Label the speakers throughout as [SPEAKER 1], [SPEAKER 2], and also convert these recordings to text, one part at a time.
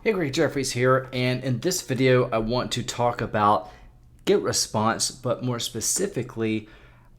[SPEAKER 1] Hey, Greg Jeffries here, and in this video I want to talk about Get Response, but more specifically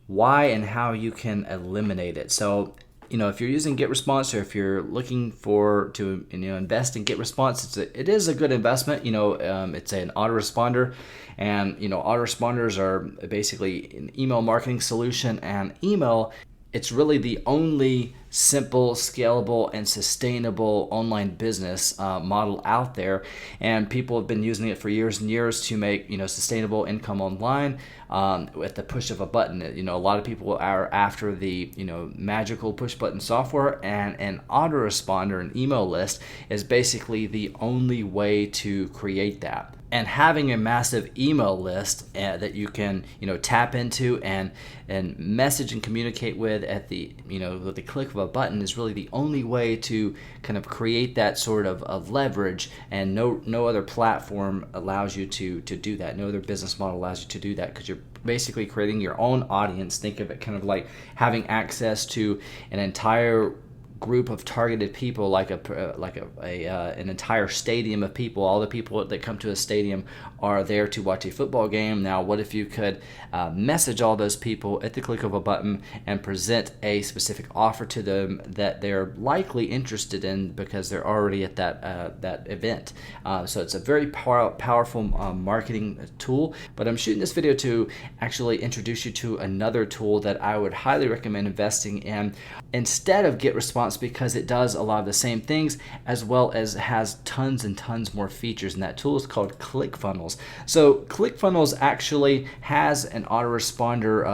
[SPEAKER 1] why and how you can eliminate it. So, if you're using Get Response or if you're looking to invest in Get Response, it is a good investment. It's an autoresponder, and autoresponders are basically an email marketing solution, and email, it's really the only simple, scalable, and sustainable online business model out there, and people have been using it for years and years to make sustainable income online with the push of a button. A lot of people are after the magical push button software, and an autoresponder, an email list, is basically the only way to create that. And having a massive email list that you can tap into and message and communicate with with the click of a button is really the only way to kind of create that sort of leverage. And no other platform allows you to do that. No other business model allows you to do that, because you're basically creating your own audience. Think of it kind of like having access to an entire group of targeted people, like an entire stadium of people. All the people that come to a stadium are there to watch a football game. Now, what if you could message all those people at the click of a button and present a specific offer to them that they're likely interested in because they're already at that event? So it's a very powerful marketing tool. But I'm shooting this video to actually introduce you to another tool that I would highly recommend investing in instead of Get Response, because it does a lot of the same things, as well as has tons and tons more features. And that tool is called ClickFunnels. So ClickFunnels actually has an autoresponder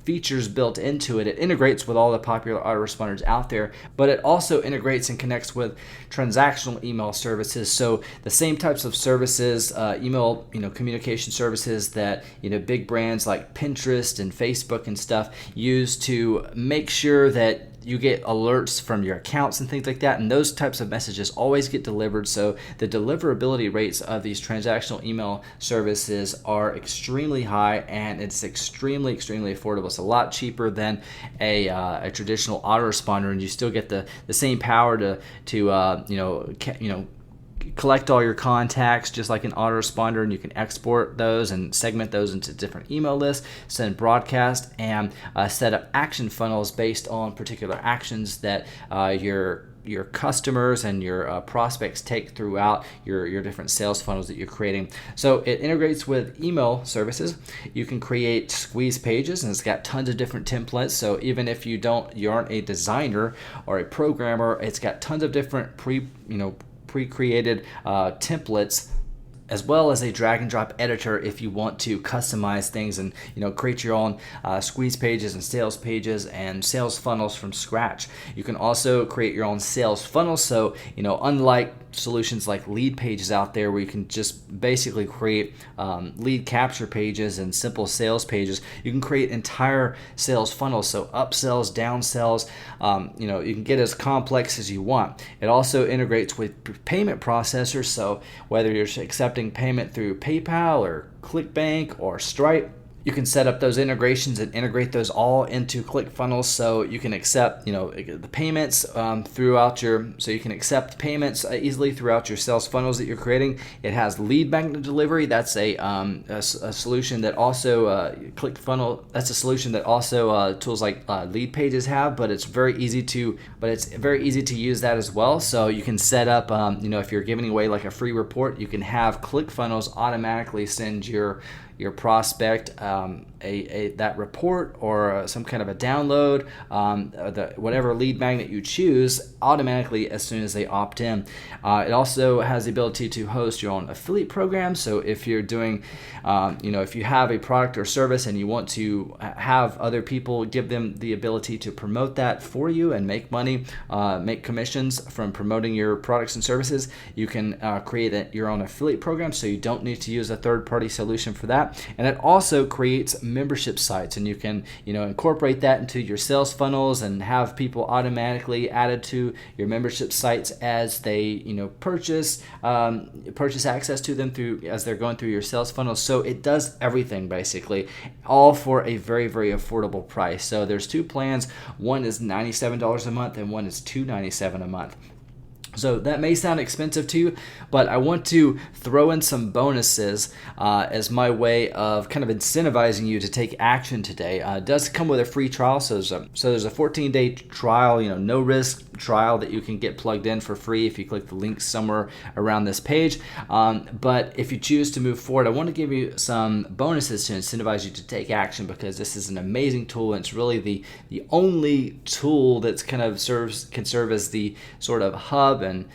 [SPEAKER 1] features built into it. It integrates with all the popular autoresponders out there, but it also integrates and connects with transactional email services. So the same types of services, email communication services that big brands like Pinterest and Facebook and stuff use to make sure that you get alerts from your accounts and things like that, and those types of messages always get delivered. So the deliverability rates of these transactional email services are extremely high, and it's extremely affordable. It's a lot cheaper than a traditional autoresponder, and you still get the same power to collect all your contacts just like an autoresponder, and you can export those and segment those into different email lists, send broadcast, and set up action funnels based on particular actions that your customers and your prospects take throughout your different sales funnels that you're creating. So it integrates with email services. You can create squeeze pages, and it's got tons of different templates. So even if you aren't a designer or a programmer, it's got tons of different pre-created templates, as well as a drag and drop editor if you want to customize things and create your own squeeze pages and sales pages and sales funnels from scratch. You can also create your own sales funnels. So unlike solutions like lead pages out there, where you can just basically create lead capture pages and simple sales pages, you can create entire sales funnels. So upsells, downsells, you can get as complex as you want. It also integrates with payment processors. So whether you're accepting payment through PayPal or ClickBank or Stripe, you can set up those integrations and integrate those all into ClickFunnels, so you can accept the payments so you can accept payments easily throughout your sales funnels that you're creating. It has lead magnet delivery. That's a solution that also ClickFunnels. That's a solution that also tools like Lead Pages have, but it's very easy to use that as well. So you can set up if you're giving away like a free report, you can have ClickFunnels automatically send your prospect that report or some kind of a download, whatever lead magnet you choose, automatically as soon as they opt in. It also has the ability to host your own affiliate program. So if you're doing, if you have a product or service and you want to have other people, give them the ability to promote that for you and make money, make commissions from promoting your products and services, you can create your own affiliate program, so you don't need to use a third-party solution for that. And it also creates membership sites, and you can incorporate that into your sales funnels and have people automatically added to your membership sites as they purchase access to them as they're going through your sales funnels. So it does everything basically, all for a very affordable price. So there's two plans. One is $97 a month and one is $297 a month. So that may sound expensive to you, but I want to throw in some bonuses as my way of kind of incentivizing you to take action today. It does come with a free trial, so there's a 14-day trial, no risk trial that you can get plugged in for free if you click the link somewhere around this page. But if you choose to move forward, I want to give you some bonuses to incentivize you to take action, because this is an amazing tool, and it's really the only tool that's kind of can serve as the sort of hub and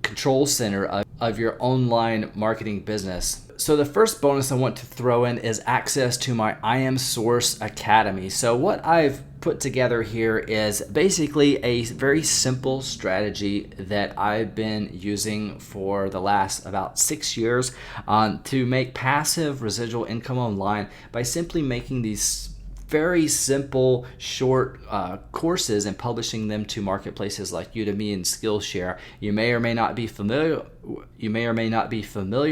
[SPEAKER 1] control center of your online marketing business. So the first bonus I want to throw in is access to my I Am Source Academy. So what I've put together here is basically a very simple strategy that I've been using for the last about 6 years to make passive residual income online by simply making these very simple, short courses and publishing them to marketplaces like Udemy and Skillshare. You may or may not be familiar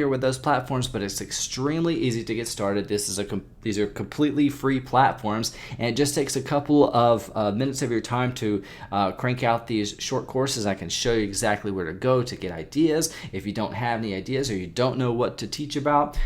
[SPEAKER 1] with those platforms, but it's extremely easy to get started. These are completely free platforms, and it just takes a couple of minutes of your time to crank out these short courses. I can show you exactly where to go to get ideas. If you don't have any ideas or you don't know what to teach about,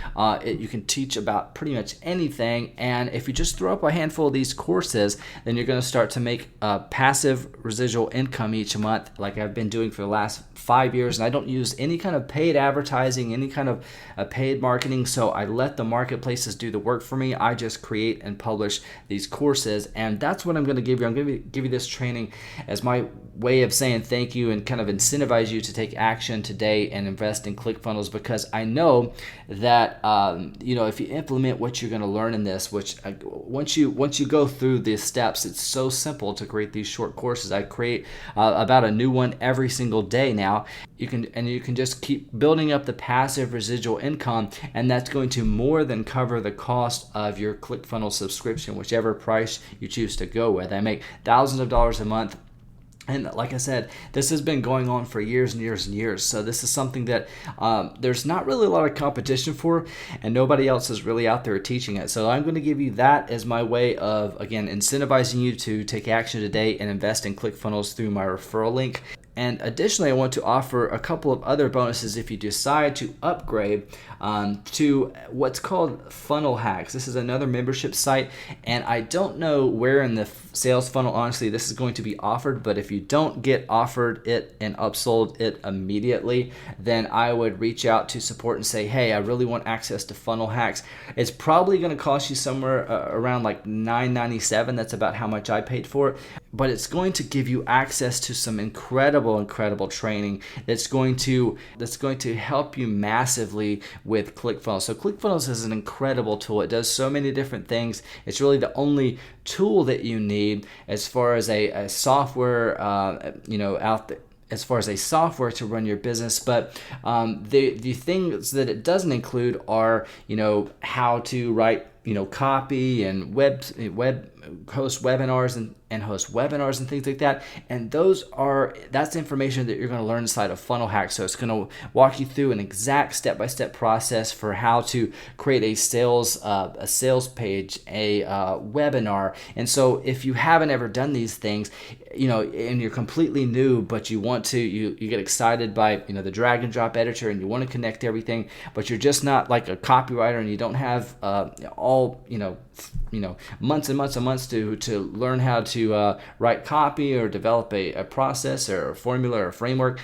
[SPEAKER 1] you can teach about pretty much anything. And if you just throw up a handful of these courses, then you're going to start to make passive residual income each month, like I've been doing for the last 5 years. And I don't use any kind of paid advertising, any kind of paid marketing, so I let the marketplaces do the work for me. I just create and publish these courses, and that's what I'm going to give you. I'm going to give you this training as my way of saying thank you and kind of incentivize you to take action today and invest in ClickFunnels, because I know that if you implement what you're going to learn in this, which once you go through these steps, it's so simple to create these short courses. I create about a new one every single day now. You can just keep building up the passive residual income, and that's going to more than cover the cost of your ClickFunnels subscription, whichever price you choose to go with. I make thousands of dollars a month. And like I said, this has been going on for years and years and years. So this is something that there's not really a lot of competition for, and nobody else is really out there teaching it. So I'm going to give you that as my way of, again, incentivizing you to take action today and invest in ClickFunnels through my referral link. And additionally, I want to offer a couple of other bonuses if you decide to upgrade to what's called Funnel Hacks. This is another membership site, and I don't know where in the sales funnel, honestly, this is going to be offered, but if you don't get offered it and upsold it immediately, then I would reach out to support and say, hey, I really want access to Funnel Hacks. It's probably going to cost you somewhere around like $9.97. That's about how much I paid for it, but it's going to give you access to some incredible training that's going to help you massively with ClickFunnels. So ClickFunnels is an incredible tool. It does so many different things. It's really the only tool that you need as far as a software out there, as far as a software to run your business. But the things that it doesn't include are how to write copy and web host webinars and host webinars and things like that. And that's information that you're going to learn inside of Funnel Hacks. So it's going to walk you through an exact step-by-step process for how to create a sales page, a webinar. And so if you haven't ever done these things, and you're completely new, but you want to, you get excited by the drag and drop editor, and you want to connect everything, but you're just not like a copywriter, and you don't have months and months and months to learn how to write copy or develop a process or a formula or a framework.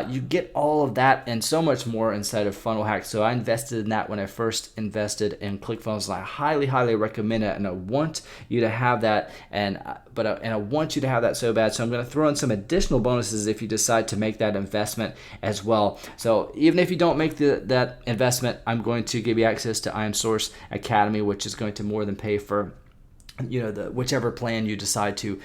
[SPEAKER 1] You get all of that and so much more inside of Funnel Hacks. So I invested in that when I first invested in ClickFunnels, and I highly, highly recommend it. And I want you to have that, and I want you to have that so bad. So I'm going to throw in some additional bonuses if you decide to make that investment as well. So even if you don't make that investment, I'm going to give you access to I Am Source Academy, which is going to more than pay for whichever plan you decide to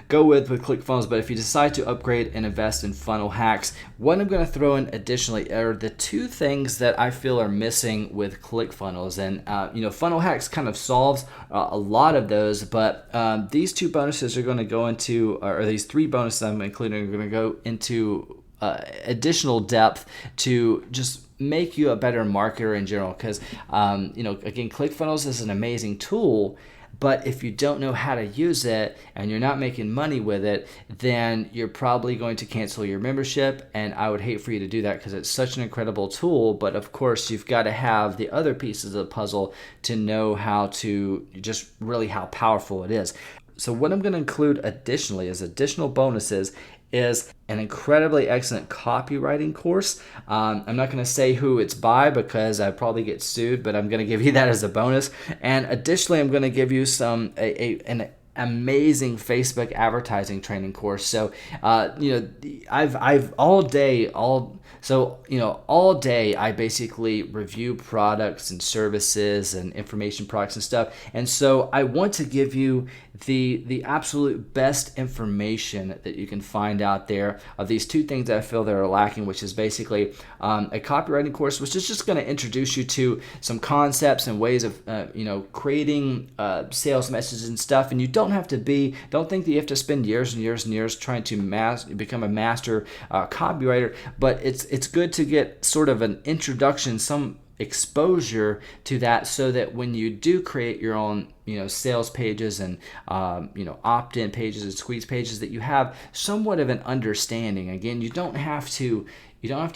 [SPEAKER 1] go with ClickFunnels. But if you decide to upgrade and invest in Funnel Hacks, what I'm going to throw in additionally are the two things that I feel are missing with ClickFunnels. And Funnel Hacks kind of solves a lot of those, but these two bonuses are going to go into, or these three bonuses I'm including, are going to go into additional depth to just make you a better marketer in general. Because again, ClickFunnels is an amazing tool, But if you don't know how to use it and you're not making money with it, then you're probably going to cancel your membership. And I would hate for you to do that because it's such an incredible tool. But of course, you've got to have the other pieces of the puzzle to know how to just really how powerful it is. So what I'm going to include additionally as additional bonuses is an incredibly excellent copywriting course. I'm not going to say who it's by because I probably get sued, but I'm going to give you that as a bonus. And additionally, I'm going to give you an amazing Facebook advertising training course. So, I've all day I basically review products and services and information products and stuff. And so I want to give you the absolute best information that you can find out there of these two things that I feel that are lacking, which is basically a copywriting course, which is just going to introduce you to some concepts and ways of creating sales messages and stuff. And you don't think that you have to spend years and years and years trying to become a master copywriter, but it's good to get sort of an introduction, some exposure to that, so that when you do create your own sales pages and opt-in pages and squeeze pages, that you have somewhat of an understanding. Again, you don't have to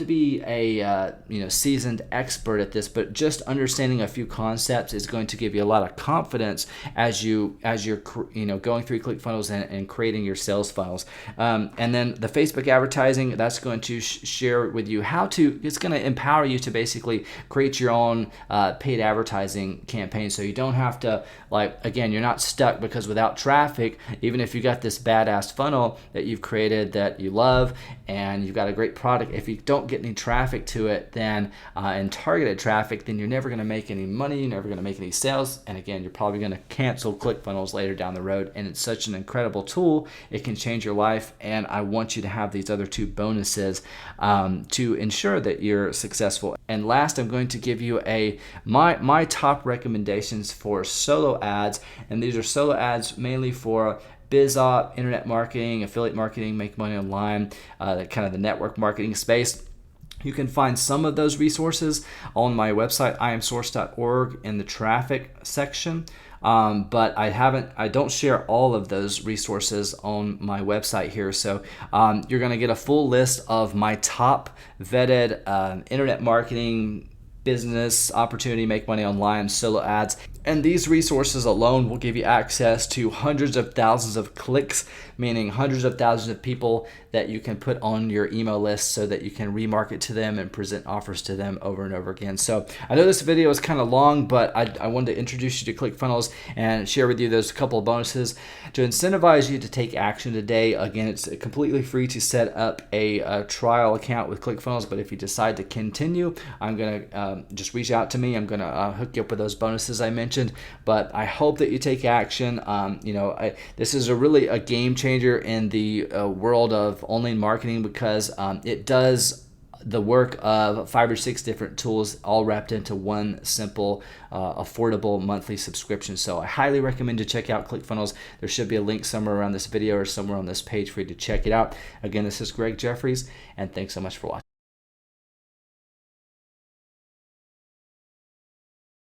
[SPEAKER 1] be a seasoned expert at this, but just understanding a few concepts is going to give you a lot of confidence as you're going through ClickFunnels and creating your sales funnels. And then the Facebook advertising, that's going to share with you it's going to empower you to basically create your own paid advertising campaign, so you don't have to you're not stuck, because without traffic, even if you got this badass funnel that you've created that you love and you've got a great product, if you don't get any traffic to it, then and targeted traffic, then you're never going to make any money, you're never going to make any sales, and again, you're probably going to cancel ClickFunnels later down the road. And it's such an incredible tool, it can change your life, and I want you to have these other two bonuses to ensure that you're successful. And last, I'm going to give you my top recommendations for solo ads, and these are solo ads mainly for BizOp, internet marketing, affiliate marketing, make money online, kind of the network marketing space. You can find some of those resources on my website, iamsource.org, in the traffic section. But I don't share all of those resources on my website here. So you're going to get a full list of my top vetted internet marketing, business opportunity, make money online, solo ads. And these resources alone will give you access to hundreds of thousands of clicks, meaning hundreds of thousands of people that you can put on your email list so that you can remarket to them and present offers to them over and over again. So I know this video is kind of long, but I wanted to introduce you to ClickFunnels and share with you those couple of bonuses to incentivize you to take action today. Again, it's completely free to set up a trial account with ClickFunnels, but if you decide to continue, I'm going to just reach out to me. I'm going to hook you up with those bonuses I mentioned. But I hope that you take action. This is really a game changer in the world of online marketing, because it does the work of 5 or 6 different tools all wrapped into one simple, affordable monthly subscription. So I highly recommend you check out ClickFunnels. There should be a link somewhere around this video or somewhere on this page for you to check it out. Again, this is Greg Jeffries, and thanks so much for watching.